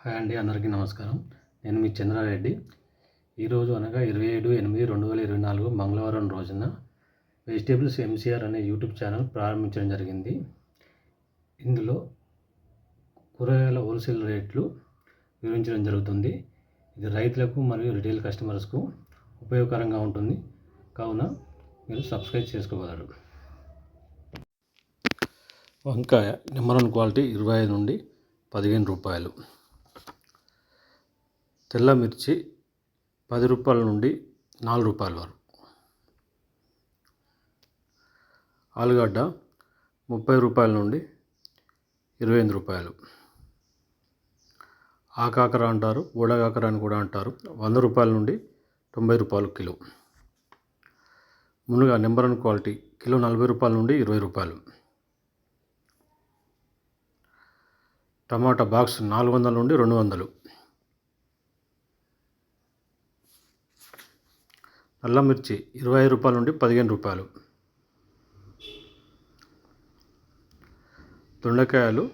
Hi అండి, అందరికీ నమస్కారం. నేను మీ చంద్రారెడ్డి. ఈరోజు అనగా 27/8/2024 మంగళవారం రోజున వెజిటేబుల్స్ ఎంసీఆర్ అనే యూట్యూబ్ ఛానల్ ప్రారంభించడం జరిగింది. ఇందులో కూరగాయల హోల్సేల్ రేట్లు వివరించడం జరుగుతుంది. ఇది రైతులకు మరియు రిటైల్ కస్టమర్స్కు ఉపయోగకరంగా ఉంటుంది. కావున మీరు సబ్స్క్రైబ్ చేసుకోగలరు. వంకాయ నెంబర్ 1 క్వాలిటీ 25 నుండి 15 రూపాయలు. తెల్ల మిర్చి 10 రూపాయల నుండి 4 రూపాయల వరకు. ఆలుగడ్డ 30 రూపాయల నుండి 28 రూపాయలు. ఆకాకర అంటారు, బూడగాకర అని కూడా అంటారు. 100 రూపాయల నుండి 90 రూపాయలు కిలో. మునగ నెంబర్ 1 క్వాలిటీ కిలో 40 రూపాయల నుండి 20 రూపాయలు. టమాటా బాక్స్ 400 నుండి 200. నల్ల మిర్చి 25 రూపాయల నుండి 15 రూపాయలు. దొండకాయలు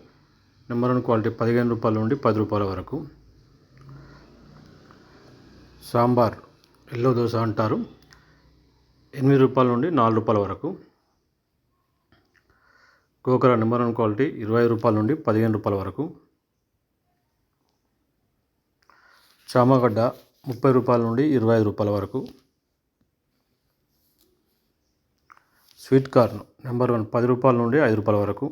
నెంబర్ 1 క్వాలిటీ 15 రూపాయల నుండి 10 రూపాయల వరకు. సాంబార్ ఎల్లో దోశ అంటారు, 8 రూపాయల నుండి 4 రూపాయల వరకు. గోకర నెంబర్ 1 క్వాలిటీ 20 రూపాయల నుండి 15 రూపాయల వరకు. చామగడ్డ 30 రూపాయల నుండి 25 రూపాయల వరకు. స్వీట్ కార్న్ నెంబర్ 1 10 రూపాయల నుండి 5 రూపాయల వరకు.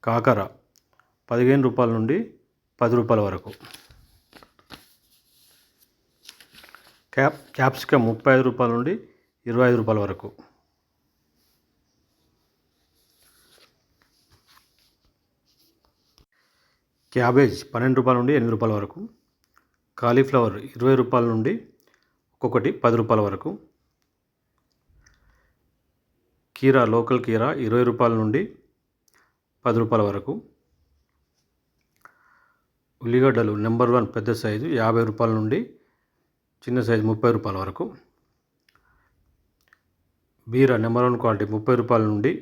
కాకర 15 రూపాయల నుండి 10 రూపాయల వరకు. క్యాప్సికమ్ 35 రూపాయల నుండి 25 రూపాయల వరకు. క్యాబేజ్ 12 రూపాయల నుండి 8 రూపాయల వరకు. కాలీఫ్లవర్ 20 రూపాయల నుండి ఒక్కొక్కటి 10 రూపాయల వరకు. కీరా లోకల్ కీరా 20 రూపాయల నుండి 10 రూపాయల వరకు. ఉల్లిగడ్డలు నెంబర్ 1 పెద్ద సైజు 50 రూపాయల నుండి చిన్న సైజు 30 రూపాయల వరకు. బీర నెంబర్ 1 క్వాలిటీ 30 రూపాయల నుండి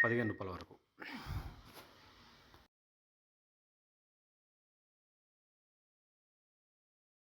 15 రూపాయల వరకు.